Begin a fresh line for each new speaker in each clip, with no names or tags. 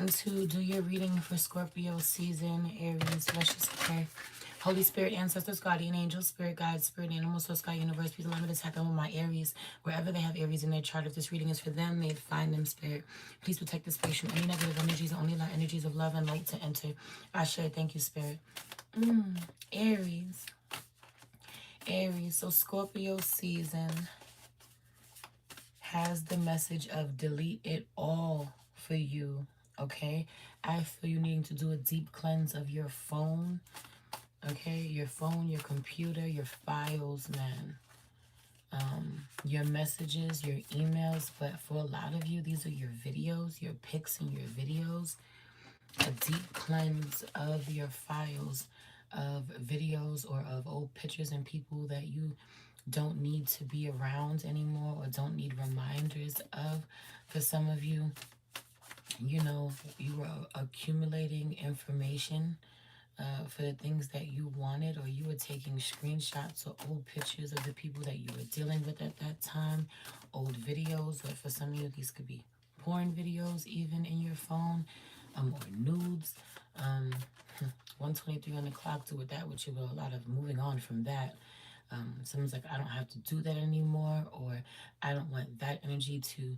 going to do your reading for Scorpio season, Aries. Let's just pray. Holy Spirit, ancestors, guardian angels, spirit guides, spirit animals, source sky universe, please allow me to attack them with my Aries. Wherever they have Aries in their chart, if this reading is for them, may it find them, spirit. Please protect this patient. Any negative energies, only allow energies of love and light to enter. Ashe, thank you, spirit. Aries. Aries, so Scorpio season has the message of delete it all for you, okay? I feel you needing to do a deep cleanse of your phone, okay? Your phone, your computer, your files, man. Your messages, your emails, but for a lot of you, these are your videos, your pics and your videos. A deep cleanse of your files, of videos or of old pictures and people that you don't need to be around anymore or don't need reminders of. For some of you, you know, you were accumulating information for the things that you wanted, or you were taking screenshots or old pictures of the people that you were dealing with at that time, old videos, or for some of you, these could be porn videos even in your phone, or nudes. 123 on the clock, do with that which you will. A lot of moving on from that. Someone's like, I don't have to do that anymore, or I don't want that energy to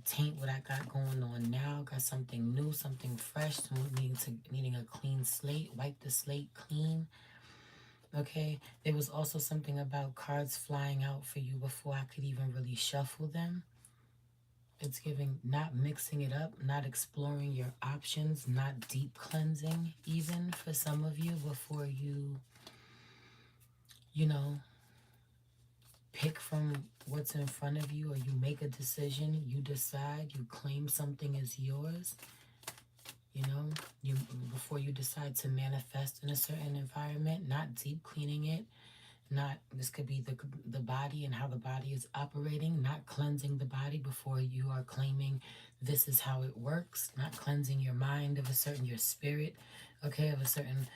taint what I got going on now. Got something new, something fresh, needing a clean slate. Wipe the slate clean. Okay, there was also something about cards flying out for you before I could even really shuffle them. It's giving not mixing it up, not exploring your options, not deep cleansing even for some of you before you know, pick from what's in front of you, or you make a decision, you decide, you claim something as yours. You know, you before you decide to manifest in a certain environment, not deep cleaning it, not, this could be the body and how the body is operating, not cleansing the body before you are claiming this is how it works, not cleansing your mind of a certain, your spirit, okay, of a certain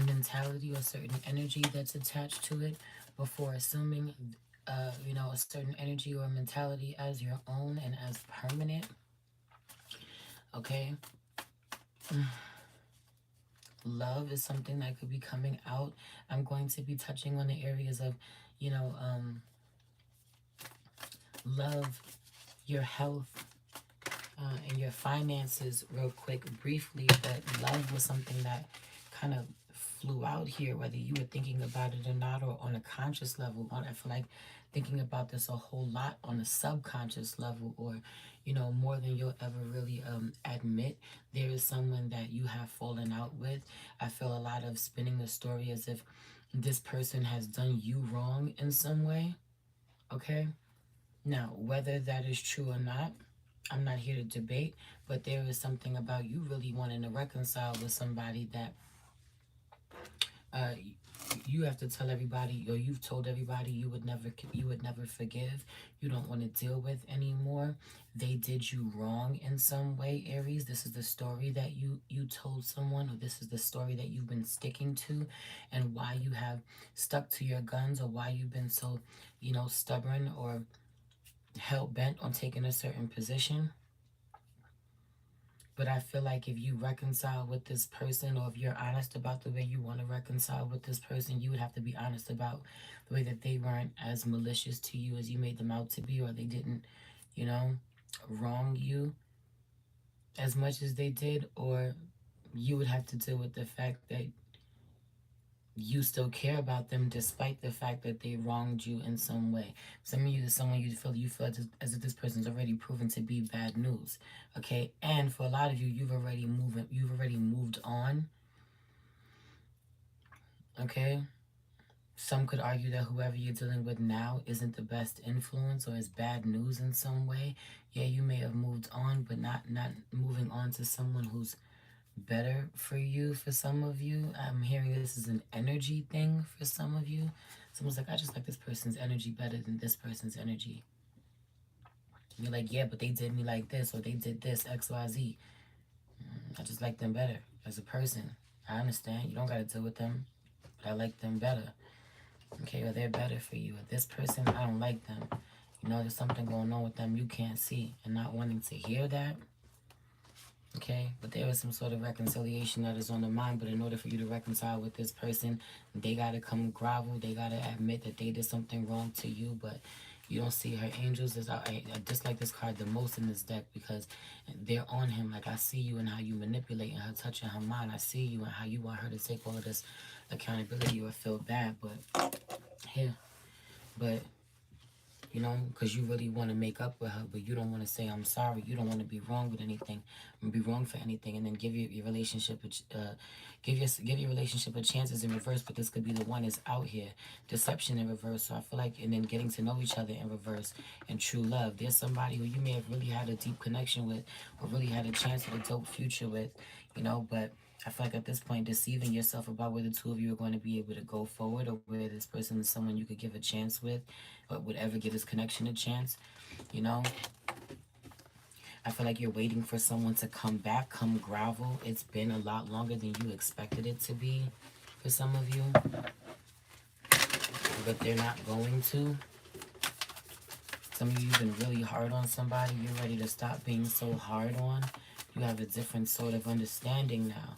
mentality or certain energy that's attached to it before assuming you know, a certain energy or mentality as your own and as permanent. Okay, love is something that could be coming out. I'm going to be touching on the areas of, you know, love, your health, and your finances real quick, briefly. But love was something that kind of flew out here, whether you were thinking about it or not, or on a conscious level. I feel like thinking about this a whole lot on a subconscious level, or, you know, more than you'll ever really admit. There is someone that you have fallen out with. I feel a lot of spinning the story as if this person has done you wrong in some way. Okay, now whether that is true or not, I'm not here to debate, but there is something about you really wanting to reconcile with somebody that uh, you have to tell everybody, or you've told everybody you would never forgive, you don't want to deal with anymore. They did you wrong in some way, Aries. This is the story that you told someone, or this is the story that you've been sticking to, and why you have stuck to your guns, or why you've been so, you know, stubborn or hell bent on taking a certain position. But I feel like if you reconcile with this person, or if you're honest about the way you want to reconcile with this person, you would have to be honest about the way that they weren't as malicious to you as you made them out to be, or they didn't, you know, wrong you as much as they did, or you would have to deal with the fact that you still care about them despite the fact that they wronged you in some way. Some of you, is someone you feel as if this person's already proven to be bad news. Okay, and for a lot of you, you've already moved on. Okay, some could argue that whoever you're dealing with now isn't the best influence or is bad news in some way. Yeah, you may have moved on, but not moving on to someone who's better for you. For some of you, I'm hearing this is an energy thing for some of you. Someone's like, I just like this person's energy better than this person's energy. You're like, yeah, but they did me like this, or they did this, XYZ. I just like them better as a person. I understand you don't got to deal with them, but I like them better. Okay, or they're better for you. Or this person, I don't like them. You know, there's something going on with them you can't see, and not wanting to hear that. Okay, but there is some sort of reconciliation that is on the mind. But in order for you to reconcile with this person, they gotta come grovel. They gotta admit that they did something wrong to you. But you don't see her angels. As I dislike this card the most in this deck because they're on him. Like, I see you and how you manipulate and her touching her mind. I see you and how you want her to take all of this accountability or feel bad. But here, but you know, because you really want to make up with her, but you don't want to say I'm sorry. You don't want to be wrong with anything, be wrong for anything, and then give your relationship, give your relationship a chances in reverse. But this could be the one that's out here, deception in reverse. So I feel like, and then getting to know each other in reverse, and true love. There's somebody who you may have really had a deep connection with, or really had a chance at a dope future with, you know, but. I feel like at this point, deceiving yourself about where the two of you are going to be able to go forward, or where this person is someone you could give a chance with, or would ever give this connection a chance, you know. I feel like you're waiting for someone to come back, come grovel. It's been a lot longer than you expected it to be for some of you, but they're not going to. Some of you have been really hard on somebody. You're ready to stop being so hard on. You have a different sort of understanding now.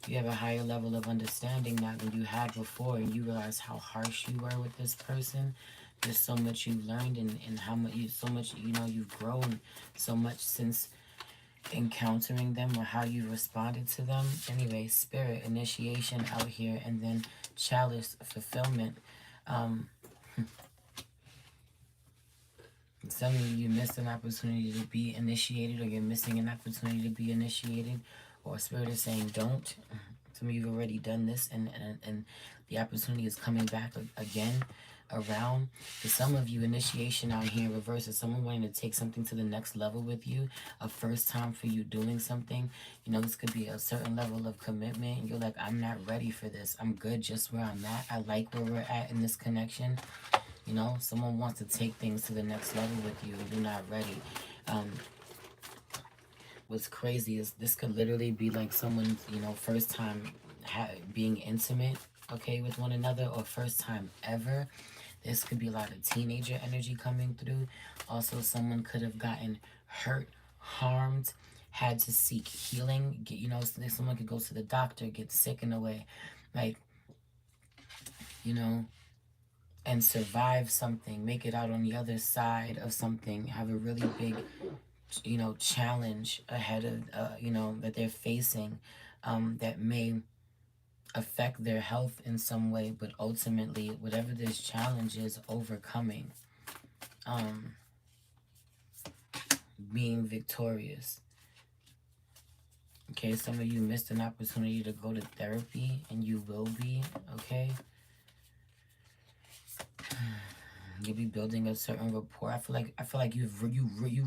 You have a higher level of understanding now than you had before, and you realize how harsh you were with this person. There's so much you've learned, and how much you know, you've grown so much since encountering them, or how you responded to them. Anyway, spirit, initiation out here, and then chalice, fulfillment. Some of you missed an opportunity to be initiated, or you're missing an opportunity to be initiated, or spirit is saying don't. Some of you have already done this, and the opportunity is coming back again around. For some of you, initiation out here in reverse is someone wanting to take something to the next level with you, a first time for you doing something. You know, this could be a certain level of commitment, and you're like, I'm not ready for this. I'm good just where I'm at. I like where we're at in this connection. You know, someone wants to take things to the next level with you, and you're not ready. What's crazy is this could literally be like someone's, you know, first time being intimate, okay, with one another, or first time ever. This could be a lot of teenager energy coming through. Also, someone could have gotten hurt, harmed, had to seek healing. You know, someone could go to the doctor, get sick in a way, like, you know, and survive something, make it out on the other side of something, have a really big, you know, challenge ahead of, you know, that they're facing, that may affect their health in some way, but ultimately, whatever this challenge is, overcoming, being victorious. Okay, some of you missed an opportunity to go to therapy, and you will be, okay? You'll be building a certain rapport. I feel like you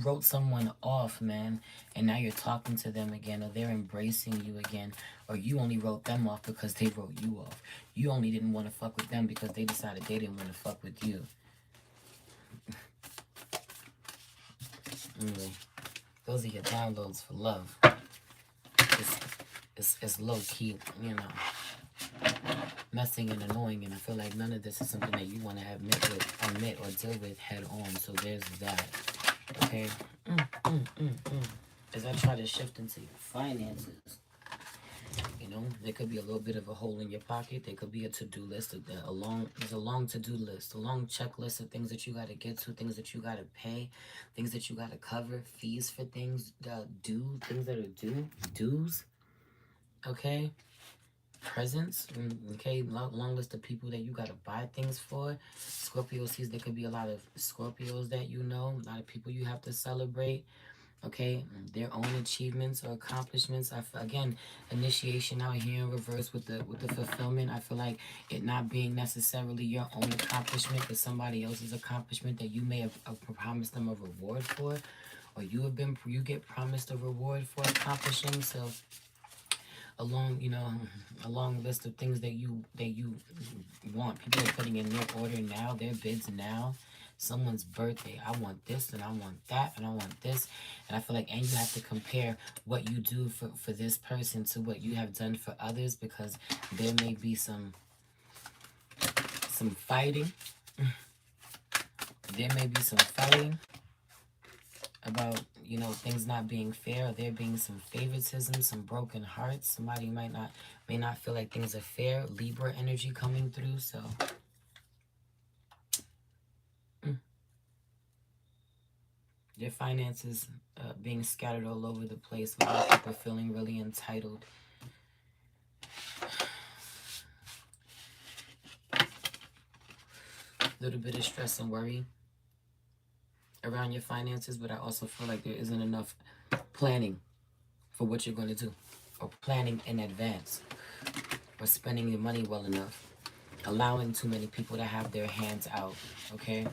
wrote someone off, man, and now you're talking to them again, or they're embracing you again, or you only wrote them off because they wrote you off. You only didn't want to fuck with them because they decided they didn't want to fuck with you. Anyway, those are your downloads for love. It's low key, you know, messing and annoying, and I feel like none of this is something that you want to admit or deal with head on. So there's that. Okay. As I try to shift into your finances, you know, there could be a little bit of a hole in your pocket. There could be a to-do list, there's a long to-do list, a long checklist of things that you got to get to, things that you got to pay, things that you got to cover, fees for things, things that are dues. Okay. Presents, okay, long list of people that you got to buy things for. Scorpio sees there could be a lot of Scorpios that you know, a lot of people you have to celebrate, okay, their own achievements or accomplishments. Again, initiation out here in reverse with the fulfillment. I feel like it not being necessarily your own accomplishment, but somebody else's accomplishment that you may have promised them a reward for, or you get promised a reward for accomplishing. So a long list of things that you want. People are putting in their order now, their bids now. Someone's birthday. I want this, and I want that, and I want this. And I feel like, and you have to compare what you do for this person to what you have done for others, because there may be some fighting. There may be some fighting about you know, things not being fair, or there being some favoritism, some broken hearts. Somebody may not feel like things are fair. Libra energy coming through, so your finances being scattered all over the place. A lot of people feeling really entitled. A little bit of stress and worry around your finances, but I also feel like there isn't enough planning for what you're going to do, or planning in advance, or spending your money well enough, allowing too many people to have their hands out, okay?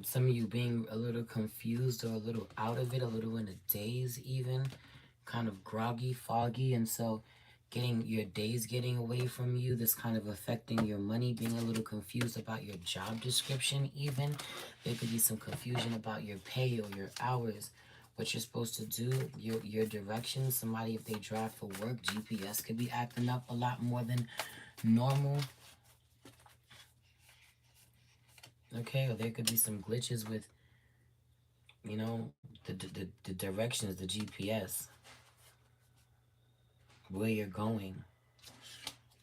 Some of you being a little confused or a little out of it, a little in a daze even, kind of groggy, foggy, and so getting your days getting away from you, this kind of affecting your money, being a little confused about your job description even. There could be some confusion about your pay or your hours, what you're supposed to do, your directions. Somebody, if they drive for work, GPS could be acting up a lot more than normal. Okay, or there could be some glitches with, you know, the directions, the GPS, where you're going.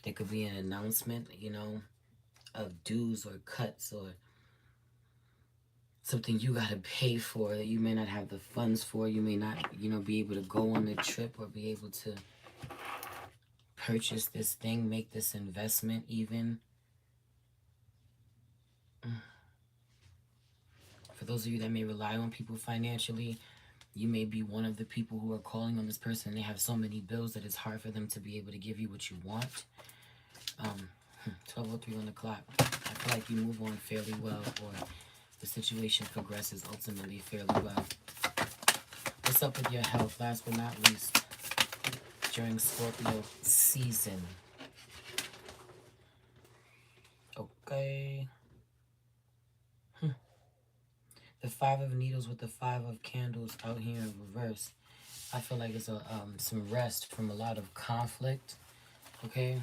There could be an announcement, you know, of dues or cuts or something you got to pay for that you may not have the funds for. You may not, you know, be able to go on the trip or be able to purchase this thing, make this investment even. For those of you that may rely on people financially, you may be one of the people who are calling on this person. They have so many bills that it's hard for them to be able to give you what you want. 12:03 on the clock. I feel like you move on fairly well, or the situation progresses ultimately fairly well. What's up with your health? Last but not least, during Scorpio season. Okay. The Five of Needles with the Five of Candles out here in reverse. I feel like it's some rest from a lot of conflict. Okay.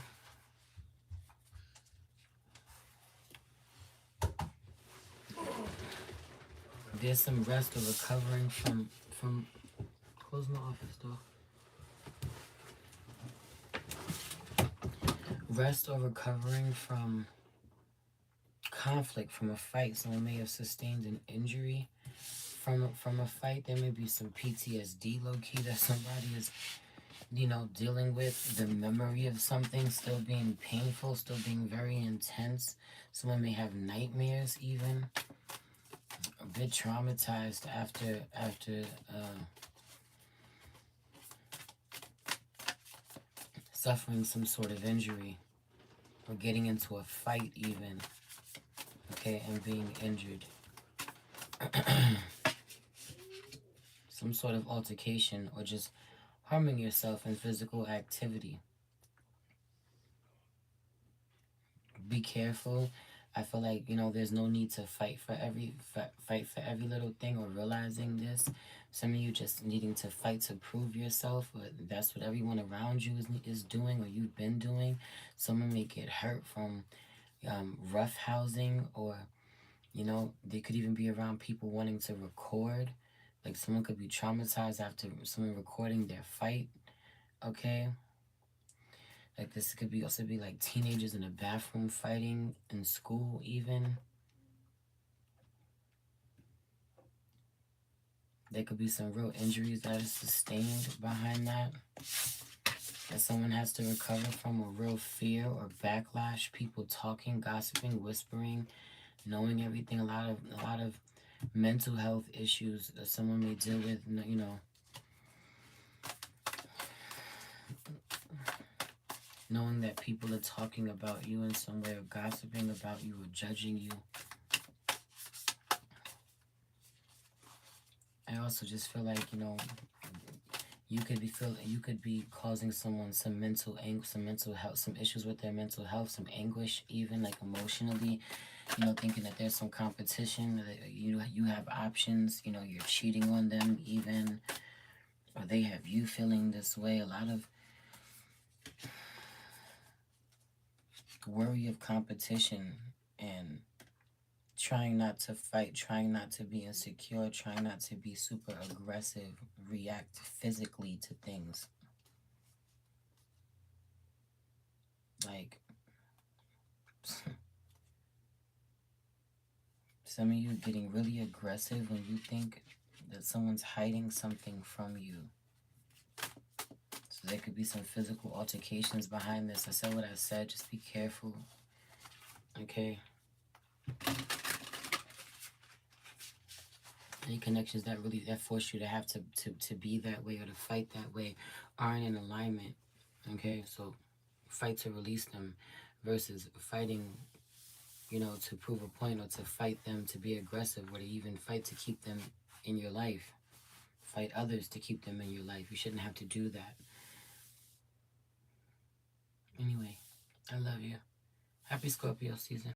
There's some rest or recovering from close my office door. Rest or recovering from conflict, from a fight. Someone may have sustained an injury from a fight. There may be some PTSD low-key that somebody is, you know, dealing with. The memory of something still being painful, still being very intense. Someone may have nightmares even. A bit traumatized after suffering some sort of injury, or getting into a fight even, okay, and being injured. Some sort of altercation, or just harming yourself in physical activity. Be careful. I feel like, you know, there's no need to fight for every little thing, or realizing this. Some of you just needing to fight to prove yourself, but that's what everyone around you is doing, or you've been doing. Someone may get hurt from rough housing, or, you know, they could even be around people wanting to record. Like someone could be traumatized after someone recording their fight. Okay. Like this could be also be like teenagers in a bathroom fighting in school even. There could be some real injuries that is sustained behind that someone has to recover from, a real fear or backlash. People talking, gossiping, whispering, knowing everything. A lot of mental health issues that someone may deal with. You know, knowing that people are talking about you in some way, or gossiping about you, or judging you. I also just feel like, you know, you could be causing someone some mental health, some issues with their mental health, some anguish, even like emotionally. You know, thinking that there's some competition, that you have options. You know, you're cheating on them even, or they have you feeling this way. A lot of worry of competition and trying not to fight, trying not to be insecure, trying not to be super aggressive, react physically to things. Like, some of you getting really aggressive when you think that someone's hiding something from you. So there could be some physical altercations behind this. I said what I said, just be careful. Okay? Any connections that force you to have to be that way or to fight that way aren't in alignment. Okay? So fight to release them versus fighting, to prove a point, or to fight them to be aggressive, or to even fight to keep them in your life. Fight others to keep them in your life. You shouldn't have to do that. Anyway, I love you. Happy Scorpio season.